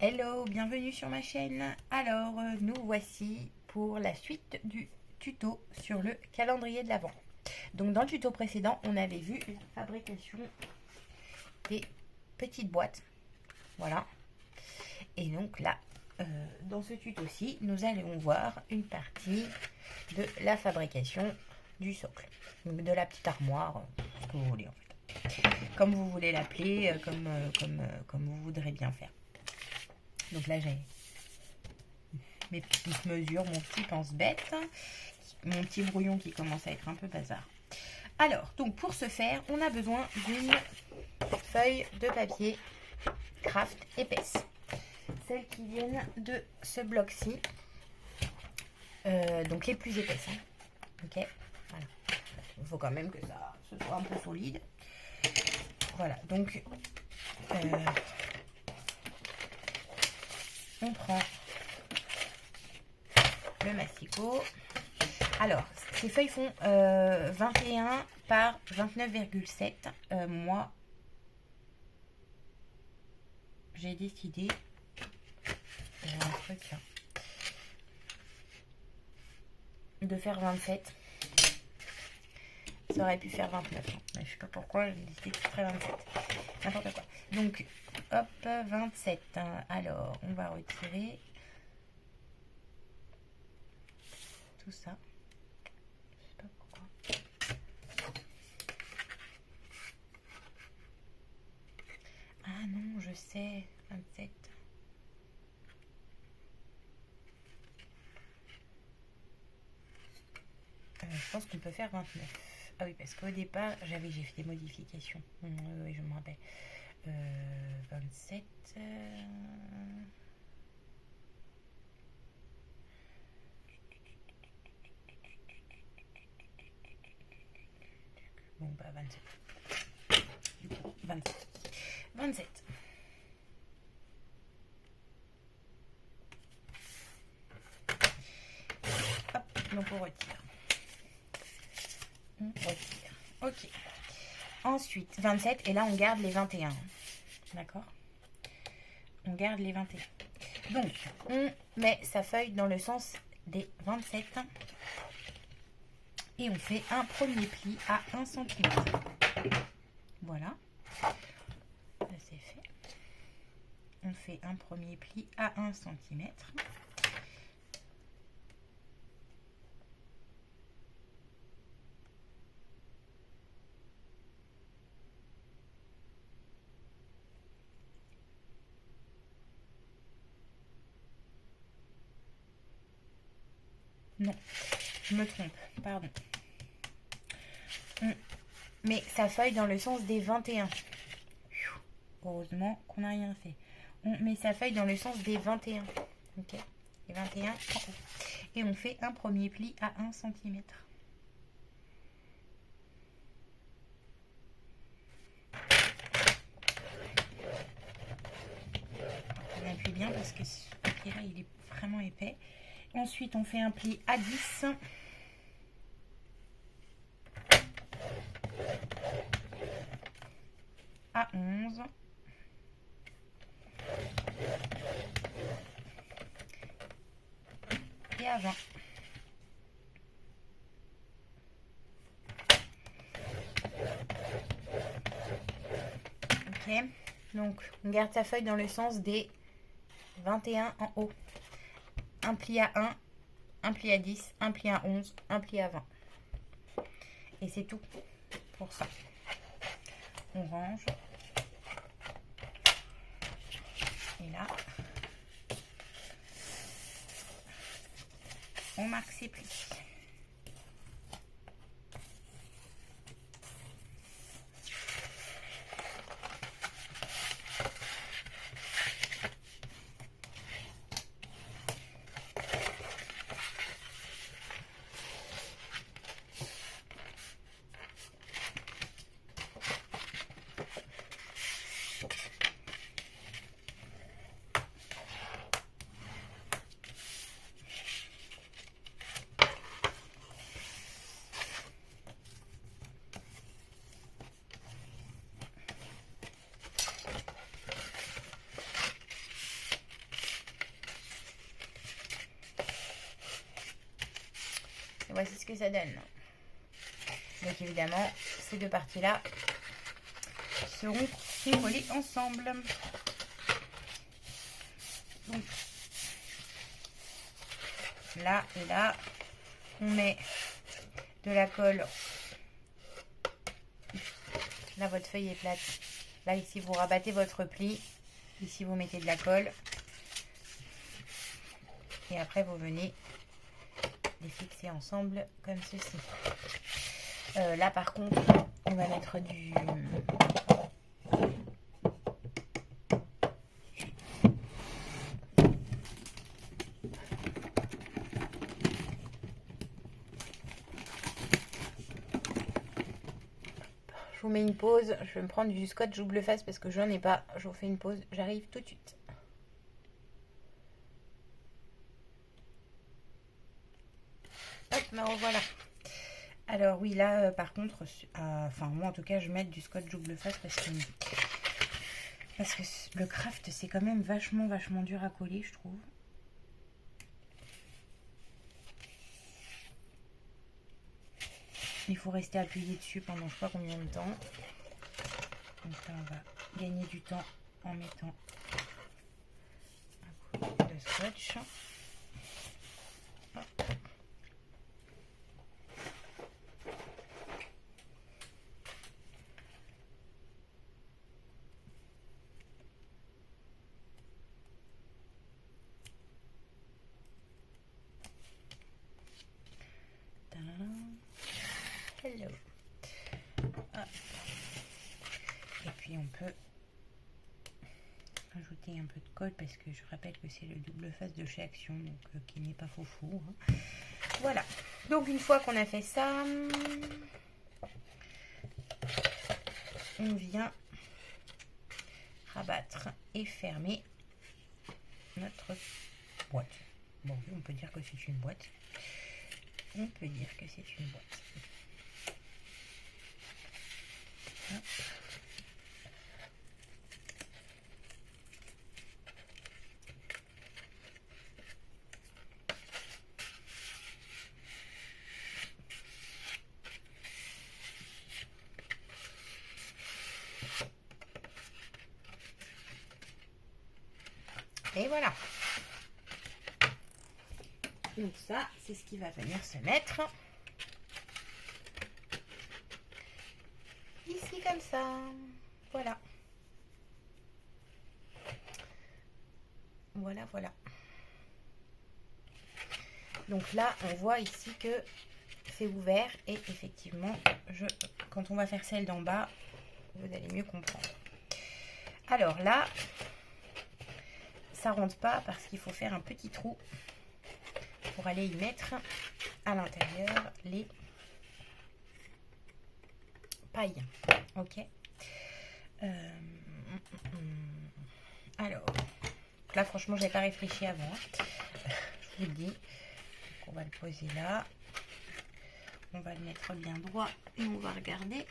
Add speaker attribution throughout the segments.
Speaker 1: Hello, bienvenue sur ma chaîne. Alors, nous voici pour la suite du tuto sur le calendrier de l'Avent. Donc, dans le tuto précédent, on avait vu la fabrication des petites boîtes. Voilà. Et donc là, dans ce tuto-ci, nous allons voir une partie de la fabrication du socle. Donc, de la petite armoire, ce que vous voulez en fait. Comme vous voulez l'appeler, comme vous voudrez bien faire. Donc là, j'ai mes petites mesures, mon petit pense-bête, mon petit brouillon qui commence à être un peu bazar. Alors, donc pour ce faire, on a besoin d'une feuille de papier craft épaisse. Celles qui viennent de ce bloc-ci. Donc les plus épaisses. Hein. Ok, voilà. Il faut quand même que ça ce soit un peu solide. Voilà, donc on prend le masticot. Alors, ces feuilles font 21 par 29,7. Moi, j'ai décidé de faire 27. Ça aurait pu faire 29. Mais je sais pas pourquoi, j'ai décidé de faire 27. N'importe quoi. Donc, hop, 27. Alors, on va retirer tout ça. Je sais pas pourquoi. Ah non, je sais. 27. Je pense qu'on peut faire 29. Ah oui, parce qu'au départ, j'ai fait des modifications. Oui, je me rappelle. 27. Bon, bah 27. Du coup, 27. 27. Hop, donc on retire. On retire. Ok. Ensuite, 27, et là on garde les 21. D'accord? On garde les 21. Donc, on met sa feuille dans le sens des 27. Et on fait un premier pli à 1 cm. Voilà. Ça c'est fait. On fait un premier pli à 1 cm. Non, je me trompe, pardon. On met sa feuille dans le sens des 21. Heureusement qu'on n'a rien fait. On met sa feuille dans le sens des 21. Ok, les 21 en haut. Et on fait un premier pli à 1 cm. On appuie bien parce que ce papier là il est vraiment épais. Ensuite on fait un pli à 10. À 11. Et à 20. Ok, donc on garde sa feuille dans le sens des 21 en haut. Un pli à 1, un pli à 10, un pli à 11, un pli à 20. Et c'est tout pour ça. On range. Et là, on marque ses plis. voici ce que ça donne. Donc évidemment, ces deux parties-là seront collées ensemble. Donc là et là, on met de la colle. Là, votre feuille est plate. Là, ici, vous rabattez votre pli. Ici, vous mettez de la colle. Et après, vous venez les fixer ensemble comme ceci. Là, par contre, on va mettre du... Je vous mets une pause. Je vais me prendre du scotch double face parce que j'en ai pas. Je vous fais une pause. J'arrive tout de suite. Hop, me revoilà. Alors oui, là, par contre, enfin moi en tout cas, je vais mettre du scotch double face parce que le craft, c'est quand même vachement dur à coller, je trouve. Il faut rester appuyé dessus pendant je sais pas combien de temps. Donc là, on va gagner du temps en mettant un coup de scotch. Hop. Hello. Ah. Et puis on peut ajouter un peu de colle parce que je rappelle que c'est le double face de chez Action, donc qui n'est pas foufou. Hein. Voilà. Donc une fois qu'on a fait ça, on vient rabattre et fermer notre boîte. Bon, on peut dire que c'est une boîte. On peut dire que c'est une boîte. Hop. Et voilà. Donc ça, c'est ce qui va venir se mettre ici comme ça. Voilà. Voilà, voilà. Donc là, on voit ici que c'est ouvert et effectivement, quand on va faire celle d'en bas, vous allez mieux comprendre. Alors là, ça rentre pas parce qu'il faut faire un petit trou pour aller y mettre à l'intérieur les pailles. Ok. Alors, là franchement, j'ai pas réfléchi avant. Hein. Je vous le dis. Donc, on va le poser là. On va le mettre bien droit et on va regarder.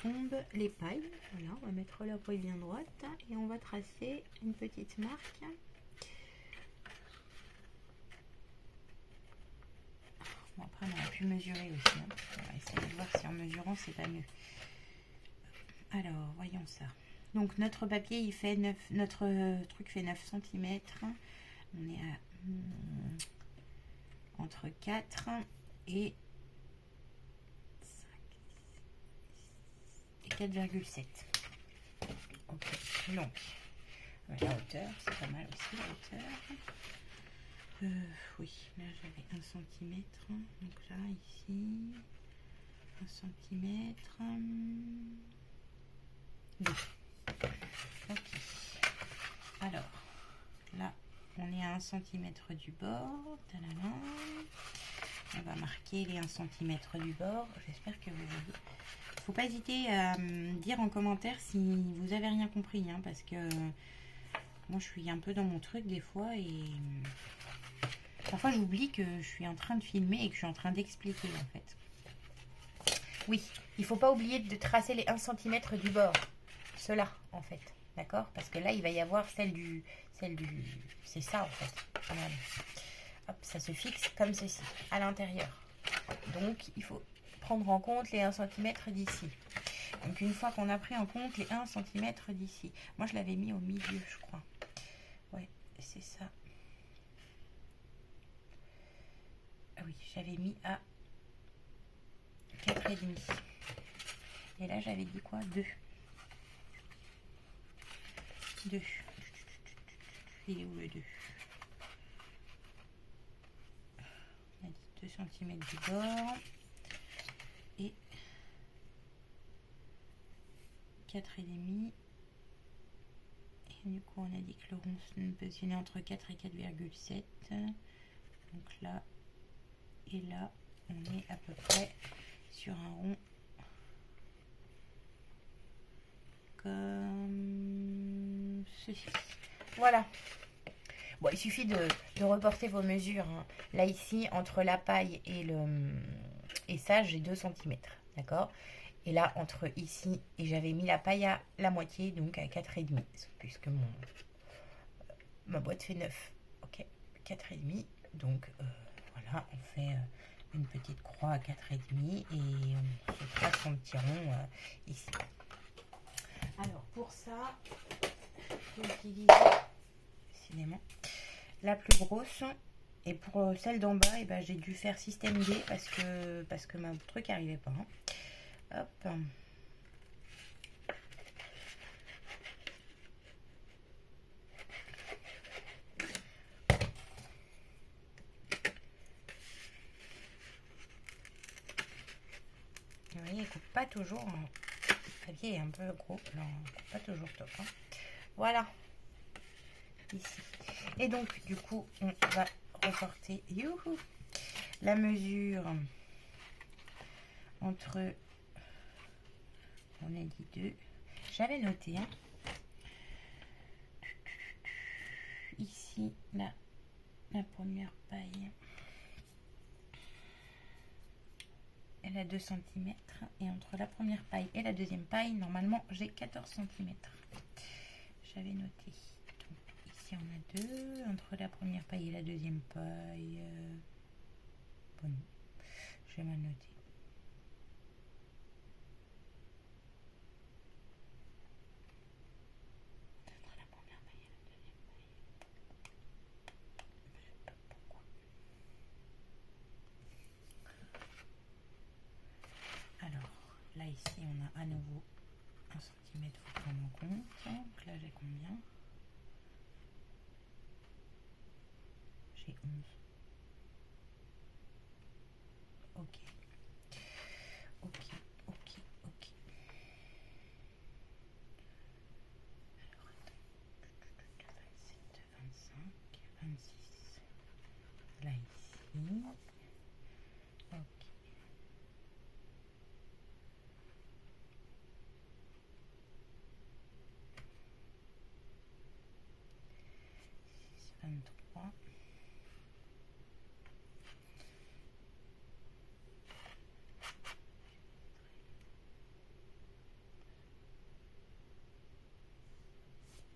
Speaker 1: Tombe les pailles. Voilà, on va mettre la paille bien droite et on va tracer une petite marque. Bon, après, on aurait pu mesurer aussi. Hein. On va essayer de voir si en mesurant, c'est pas mieux. Alors, voyons ça. Donc, notre papier, il fait 9, notre truc fait 9 cm. On est à entre 4 et 4,7. Ok, donc la hauteur, c'est pas mal aussi la hauteur. Oui, là j'avais 1 cm. Donc là, ici, 1 cm. Bon. Ok. Alors, là, on est à 1 cm du bord. Tadadam. On va marquer les 1 cm du bord. J'espère que vous voyez. Faut pas hésiter à me dire en commentaire si vous avez rien compris, hein, parce que moi je suis un peu dans mon truc des fois et parfois j'oublie que je suis en train de filmer et que je suis en train d'expliquer en fait. Oui, il faut pas oublier de tracer les 1 cm du bord, cela en fait. D'accord? Parce que là, il va y avoir celle du c'est ça en fait. Voilà. Hop, ça se fixe comme ceci, à l'intérieur. Donc, il faut prendre en compte les 1 cm d'ici. Donc, une fois qu'on a pris en compte les 1 cm d'ici. Moi, je l'avais mis au milieu, je crois. Ouais, c'est ça. Ah oui, j'avais mis à 4,5. Et là, j'avais dit quoi? 2. 2. Il est où le 2? On a dit 2 cm du bord. Et 4,5. Et du coup, on a dit que le rond se positionnait entre 4 et 4,7. Donc là et là, on est à peu près sur un rond comme ceci. Voilà. Bon, il suffit de reporter vos mesures. Hein. Là, ici, entre la paille et ça, j'ai 2 cm. D'accord? Et là, entre ici et j'avais mis la paille à la moitié, donc à 4,5. Puisque ma boîte fait 9. Ok, 4,5. Donc, voilà, on fait une petite croix à 4,5 et on se trace son petit rond ici. Alors, pour ça, je vais utiliser décidément la plus grosse. Et pour celle d'en bas, eh ben, j'ai dû faire système D parce que mon truc n'arrivait pas. Hein. Hop. Vous voyez, il ne coupe pas toujours. Hein. Le papier est un peu gros. Non, il ne coupe pas toujours top. Hein. Voilà. Ici. Et donc, du coup, on va reporter la mesure entre, on a dit 2, j'avais noté, hein. Ici, la première paille, elle a 2 cm, et entre la première paille et la deuxième paille, normalement, j'ai 14 cm. J'avais noté. On a 2 entre la première paille et la deuxième paille. Bon, je vais mal noter. Entre la première paille et la deuxième paille. Je sais pas pourquoi. Alors, là ici, on a à nouveau 1 cm, il faut prendre en compte. Donc là, j'ai combien? J'ai 11. Ok. Ok, ok, ok. Alors, attends. 27, 25, 26. Là, ici. Ok. 23.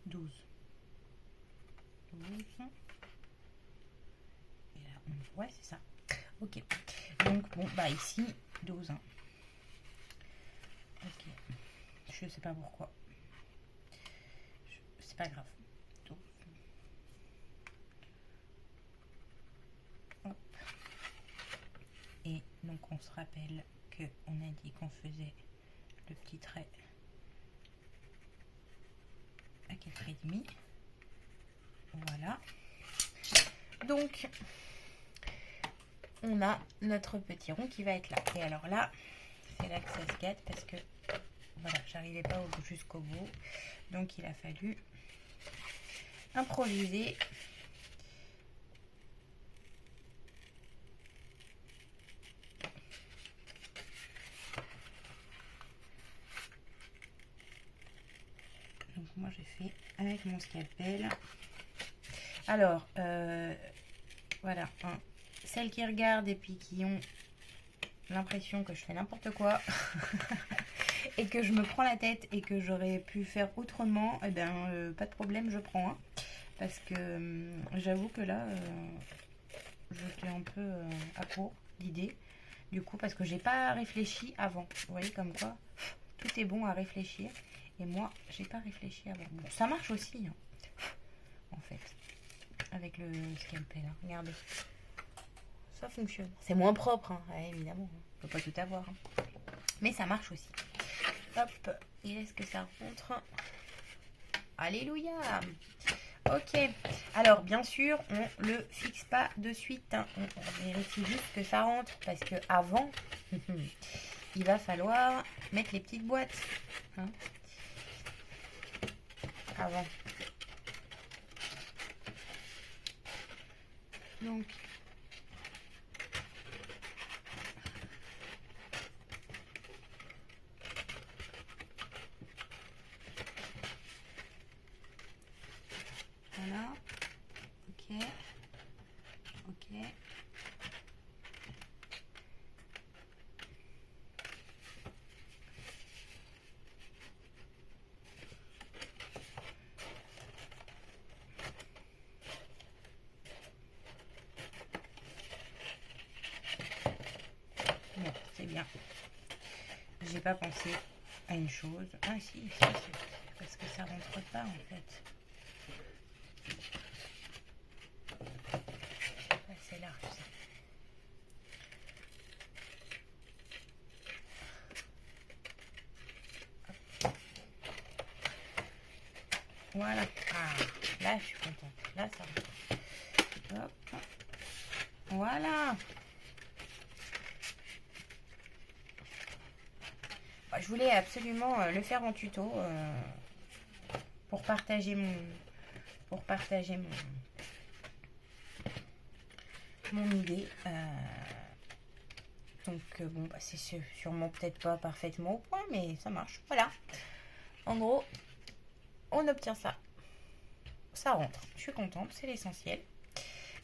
Speaker 1: 12. Et là, 11. Ouais, c'est ça. Ok. Donc, bon, bah ici, 12. Hein. Ok. Je sais pas pourquoi. C'est pas grave. 12. Hop. Et donc, on se rappelle qu'on a dit qu'on faisait le petit trait à 4,5. Voilà. Donc, on a notre petit rond qui va être là. Et alors là, c'est là que ça se gâte parce que voilà, j'arrivais pas jusqu'au bout. Donc, il a fallu improviser. Donc, moi, j'ai fait avec mon scalpel. Alors, voilà. Hein. Celles qui regardent et puis qui ont l'impression que je fais n'importe quoi, et que je me prends la tête et que j'aurais pu faire autrement, eh ben, pas de problème, je prends. Hein. Parce que j'avoue que là, j'étais un peu à court d'idées. Du coup, parce que j'ai pas réfléchi avant. Vous voyez, comme quoi, tout est bon à réfléchir. Et moi, j'ai pas réfléchi avant. Bon, ça marche aussi, hein, en fait, avec le scalpel. Hein. Regardez. Ça fonctionne. C'est moins propre, hein. Ouais, évidemment. On peut pas tout avoir. Hein. Mais ça marche aussi. Hop. Et est-ce que ça rentre? Alléluia. Ok. Alors, bien sûr, on le fixe pas de suite. Hein. On vérifie juste que ça rentre. Parce que avant, il va falloir mettre les petites boîtes. Hein. Avant. Donc, voilà. Ok. Ok. Bon, c'est bien. J'ai pas pensé à une chose. Ah si, parce que ça rentre pas en fait. C'est large ça. Voilà. Ah, là je suis contente. Là ça rentre. Hop. Voilà. Je voulais absolument le faire en tuto pour partager mon mon idée. Donc bon, bah, c'est sûrement peut-être pas parfaitement au point, mais ça marche. Voilà. En gros, on obtient ça. Ça rentre. Je suis contente, c'est l'essentiel.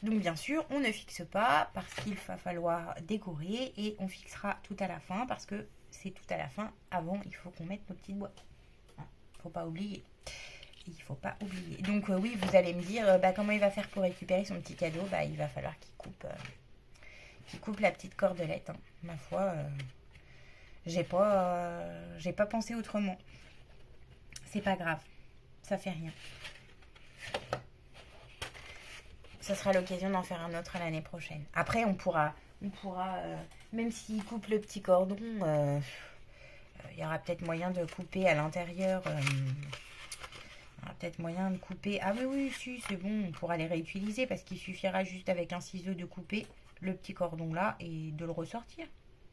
Speaker 1: Donc bien sûr, on ne fixe pas parce qu'il va falloir décorer et on fixera tout à la fin parce que c'est tout à la fin. Avant, il faut qu'on mette nos petites boîtes. Faut pas oublier. Il faut pas oublier. Donc oui, vous allez me dire comment il va faire pour récupérer son petit cadeau. Bah, il va falloir qu'il coupe la petite cordelette. Hein. Ma foi, j'ai pas pensé autrement. C'est pas grave, ça fait rien. Ça sera l'occasion d'en faire un autre à l'année prochaine. Après, on pourra même s'il coupe le petit cordon, il y aura peut-être moyen de couper à l'intérieur. Il y aura peut-être moyen de couper. Ah oui, oui, si, c'est bon, on pourra les réutiliser parce qu'il suffira juste avec un ciseau de couper le petit cordon là et de le ressortir.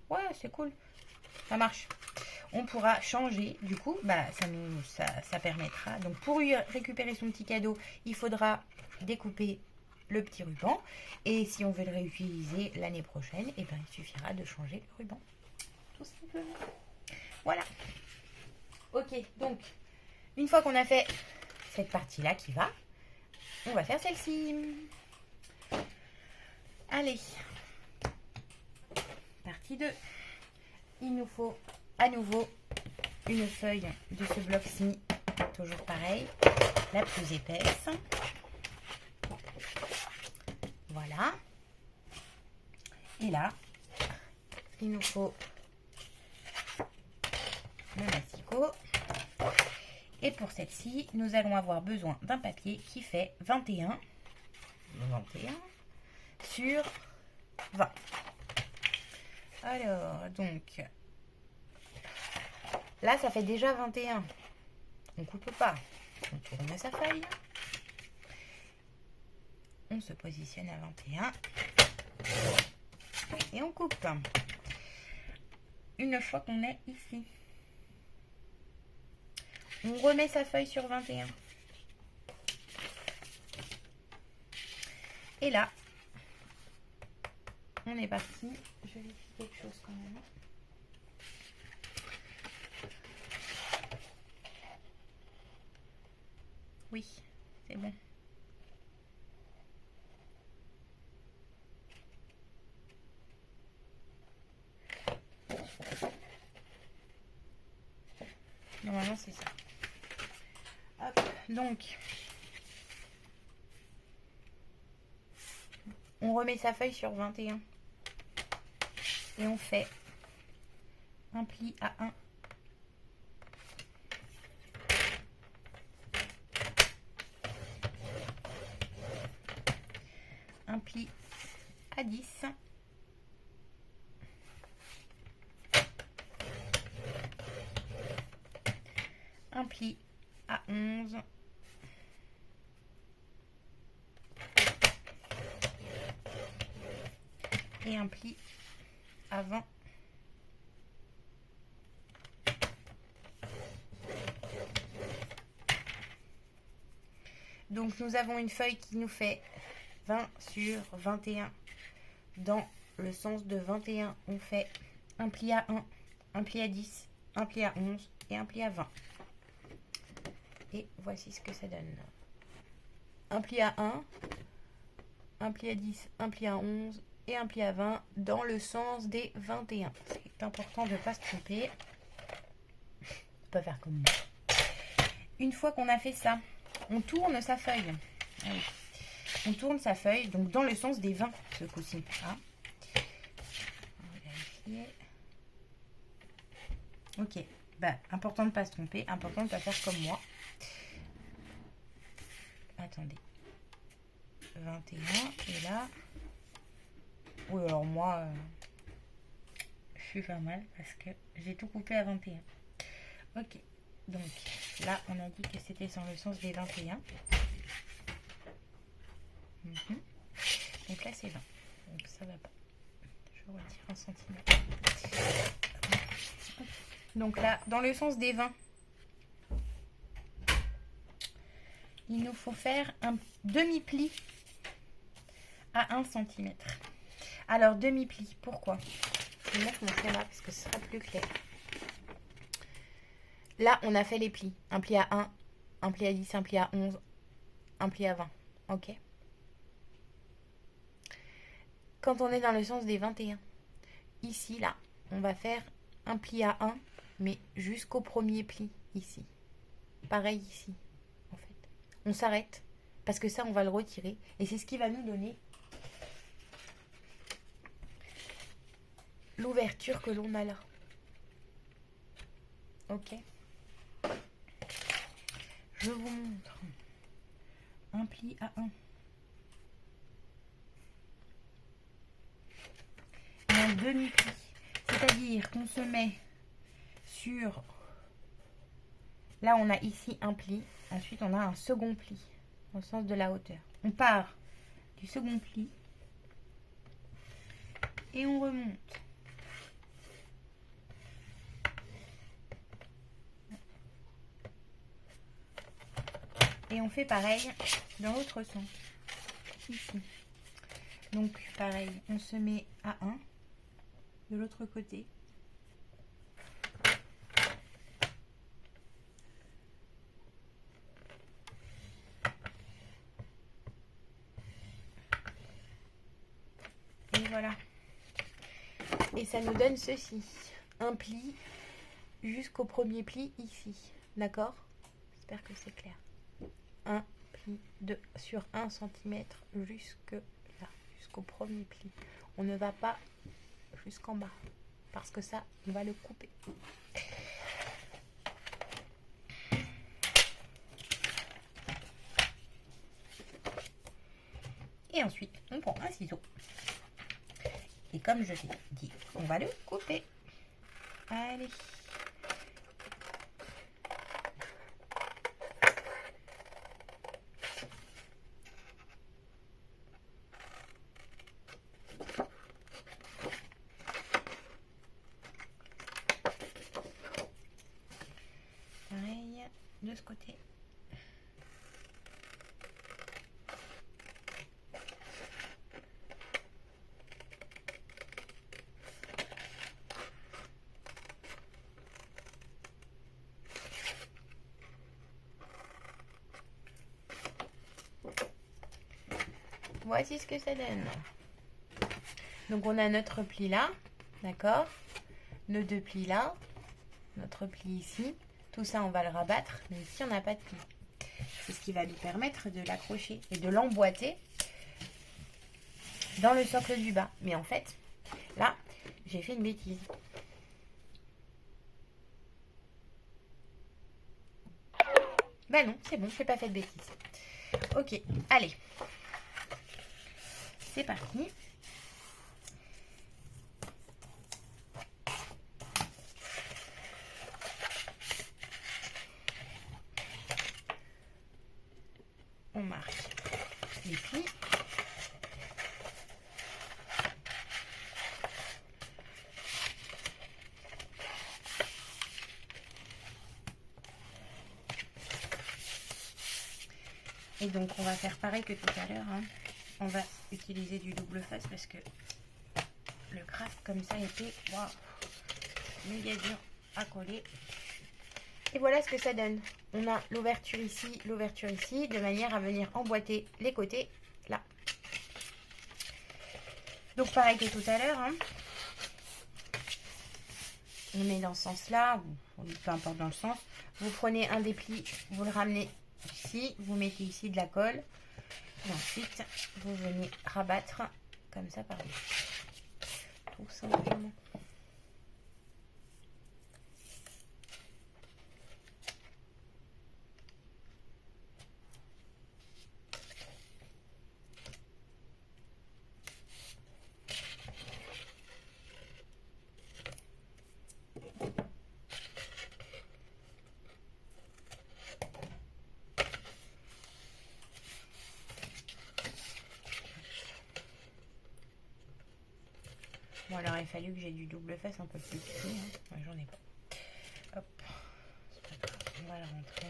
Speaker 1: Ouais, c'est cool. Ça marche. On pourra changer. Du coup, bah, ça permettra. Donc, pour récupérer son petit cadeau, il faudra découper le petit ruban. Et si on veut le réutiliser l'année prochaine, eh ben, il suffira de changer le ruban. Tout simplement. Voilà. Ok, donc, une fois qu'on a fait cette partie-là qui va, on va faire celle-ci. Allez. Partie 2. Il nous faut à nouveau une feuille de ce bloc-ci, toujours pareil, la plus épaisse. Voilà. Et là, il nous faut le masticot. Et pour celle-ci, nous allons avoir besoin d'un papier qui fait 21 sur 20. Alors, donc, là, ça fait déjà 21. On coupe pas. On tourne sa feuille. On se positionne à 21. Et on coupe. Une fois qu'on est ici, on remet sa feuille sur 21. Et là, on est parti. Je vérifie quelque chose quand même. Oui, c'est bon. Normalement, c'est ça. Hop, donc, on remet sa feuille sur 21. Et on fait un pli à 1. Un pli à 10. Un pli à 11. Et un pli à 20. Donc nous avons une feuille qui nous fait 20 sur 21. Dans le sens de 21, on fait un pli à 1, un pli à 10, un pli à 11 et un pli à 20. Et voici ce que ça donne. Un pli à 1, un pli à 10, un pli à 11 et un pli à 20 dans le sens des 21. C'est important de ne pas se tromper. On peut faire comme moi. Une fois qu'on a fait ça, on tourne sa feuille. Allez. On tourne sa feuille, donc dans le sens des 20 ce coup-ci. Ah. On va vérifier. Ok. Bah, important de ne pas se tromper, important de ne pas faire comme moi. Attendez. 21 et là. Oui, alors moi, je suis pas mal parce que j'ai tout coupé à 21. Ok. Donc là, on a dit que c'était dans le sens des 21. Donc là, c'est 20. Donc ça va pas. Je retire 1 centimètre. Donc là, dans le sens des 20, il nous faut faire un demi-pli à 1 cm. Alors, demi-pli, pourquoi? Je vais mettre mon schéma parce que ce sera plus clair. Là, on a fait les plis. Un pli à 1, un pli à 10, un pli à 11, un pli à 20. Ok. Quand on est dans le sens des 21, ici, là, on va faire un pli à 1, mais jusqu'au premier pli, ici. Pareil ici, en fait. On s'arrête, parce que ça, on va le retirer. Et c'est ce qui va nous donner l'ouverture que l'on a là. Ok. Je vous montre. Un pli à 1. Et un demi-pli. C'est-à-dire qu'on se met sur... Là, on a ici un pli. Ensuite, on a un second pli. Dans le sens de la hauteur. On part du second pli. Et on remonte. Et on fait pareil dans l'autre sens. Ici. Donc, pareil, on se met à 1 de l'autre côté. Et voilà. Et ça nous donne ceci. Un pli jusqu'au premier pli ici. D'accord? J'espère que c'est clair. Un pli sur 1 cm jusque là, jusqu'au premier pli. On ne va pas jusqu'en bas parce que ça, on va le couper. Et ensuite, on prend un ciseau. Et comme je l'ai dit, on va le couper. Allez. Pareil de ce côté. Voici ce que ça donne. Donc on a notre pli là, d'accord, nos deux plis là, notre pli ici, Tout ça, on va le rabattre, mais ici, on n'a pas de pli. C'est ce qui va nous permettre de l'accrocher et de l'emboîter dans le socle du bas. Mais en fait, là, j'ai fait une bêtise. Bah non, c'est bon, je n'ai pas fait de bêtises. Ok, allez. C'est parti. On marque les plis. Et donc on va faire pareil que tout à l'heure, hein. On va utiliser du double face parce que le craft comme ça était méga dur à coller. Et voilà ce que ça donne. On a l'ouverture ici, de manière à venir emboîter les côtés là. Donc pareil que tout à l'heure, hein. On met dans ce sens-là, ou peu importe dans le sens. Vous prenez un des plis, vous le ramenez ici, vous mettez ici de la colle. Et ensuite, vous venez rabattre comme ça par-dessus. Tout simplement. Bon, alors il a fallu que j'ai du double face un peu plus petit, hein. Ouais, j'en ai pas. Hop, c'est pas grave, on va le rentrer.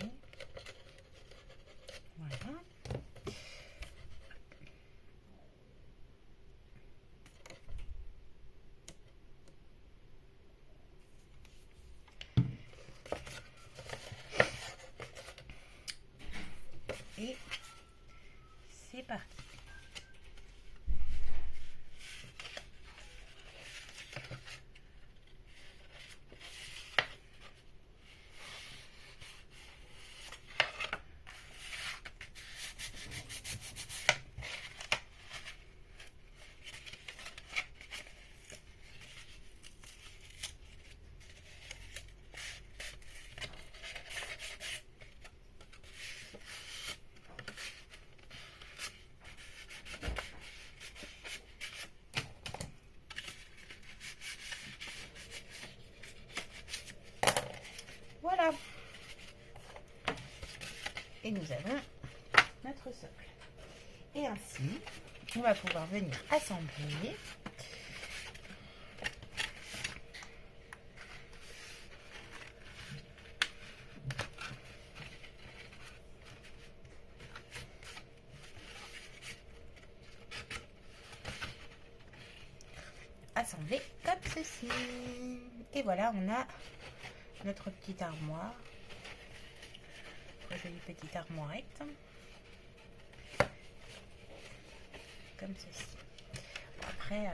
Speaker 1: Voilà. Et c'est parti. Voilà. Et nous avons notre socle. Et ainsi, on va pouvoir venir assembler. Assembler comme ceci. Et voilà, on a notre petite armoire. Très jolie petite armoirette. Comme ceci. Après,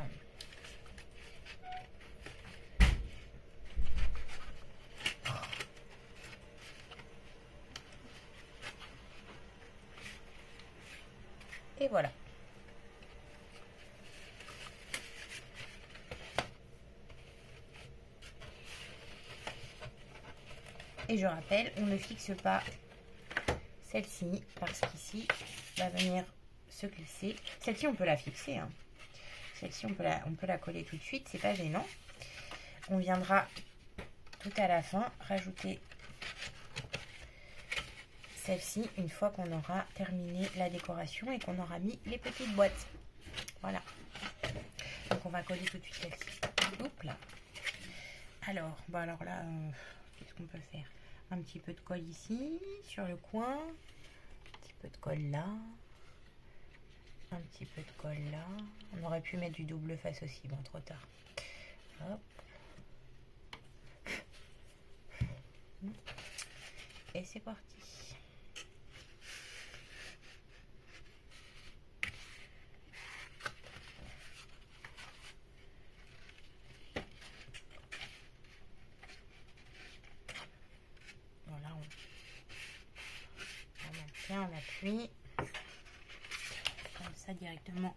Speaker 1: et voilà. Et je rappelle, on ne fixe pas celle-ci parce qu'ici va venir se glisser. Celle-ci, on peut la fixer, hein. Celle-ci, on peut la coller tout de suite, c'est pas gênant. On viendra tout à la fin rajouter celle-ci une fois qu'on aura terminé la décoration et qu'on aura mis les petites boîtes. Voilà. Donc on va coller tout de suite celle-ci. Oups là. Alors, bon alors là, qu'est-ce qu'on peut faire? Un petit peu de colle ici, sur le coin. Un petit peu de colle là. Un petit peu de colle là. On aurait pu mettre du double face aussi, bon trop tard. Hop. Et c'est parti. Tiens, on appuie. Comme ça directement.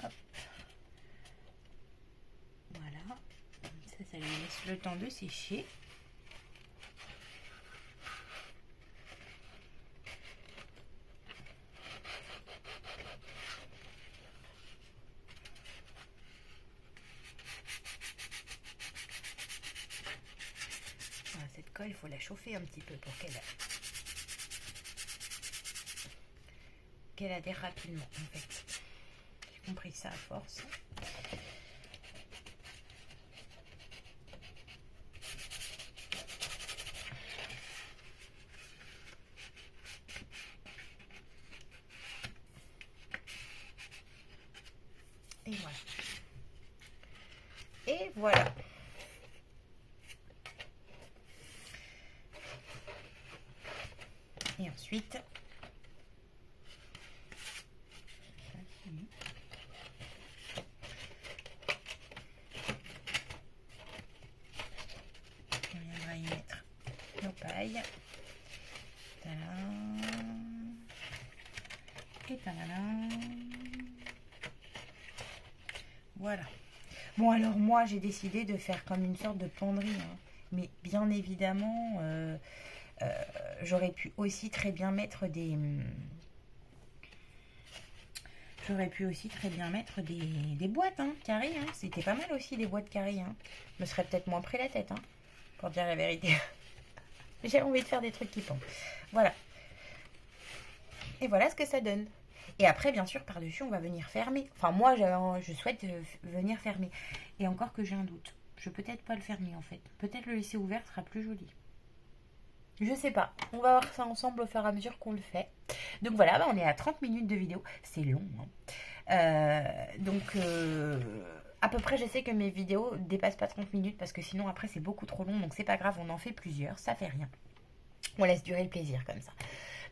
Speaker 1: Hop. Voilà. Ça lui laisse le temps de sécher. Voilà, cette colle, il faut la chauffer un petit peu pour qu'elle adhère rapidement en fait. J'ai compris ça à force. Et voilà. Et voilà. Et ensuite, on viendra y mettre nos pailles. Tadam. Et tadam. Voilà. Bon, alors moi, j'ai décidé de faire comme une sorte de penderie. Hein. Mais bien évidemment, j'aurais pu aussi très bien mettre des... J'aurais pu aussi très bien mettre des boîtes hein, carrées. Hein. C'était pas mal aussi, des boîtes carrées. Hein. Je me serais peut-être moins pris la tête, hein, pour dire la vérité. J'ai envie de faire des trucs qui pendent. Voilà. Et voilà ce que ça donne. Et après, bien sûr, par-dessus, on va venir fermer. Enfin, moi, je souhaite venir fermer. Et encore que j'ai un doute. Je vais peut-être pas le fermer, en fait. Peut-être le laisser ouvert sera plus joli. Je sais pas. On va voir ça ensemble au fur et à mesure qu'on le fait. Donc voilà, bah, on est à 30 minutes de vidéo. C'est long. Hein. À peu près, j'essaie que mes vidéos dépassent pas 30 minutes parce que sinon, après, c'est beaucoup trop long. Donc c'est pas grave, on en fait plusieurs. Ça fait rien. On laisse durer le plaisir comme ça.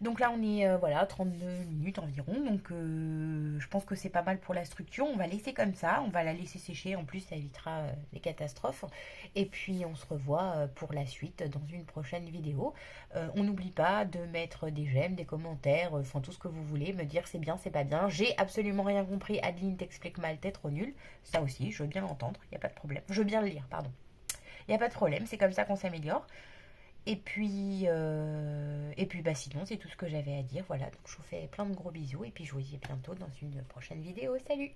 Speaker 1: Donc là, on est voilà, 32 minutes environ. Donc je pense que c'est pas mal pour la structure. On va laisser comme ça. On va la laisser sécher. En plus, ça évitera des catastrophes. Et puis, on se revoit pour la suite dans une prochaine vidéo. On n'oublie pas de mettre des j'aime, des commentaires, enfin tout ce que vous voulez. Me dire c'est bien, c'est pas bien. J'ai absolument rien compris. Adeline t'explique mal, t'es trop nul. Ça aussi, je veux bien l'entendre. Il n'y a pas de problème. Je veux bien le lire, pardon. Il n'y a pas de problème. C'est comme ça qu'on s'améliore. Et puis bah sinon, c'est tout ce que j'avais à dire. Voilà, donc je vous fais plein de gros bisous. Et puis je vous dis bientôt dans une prochaine vidéo. Salut!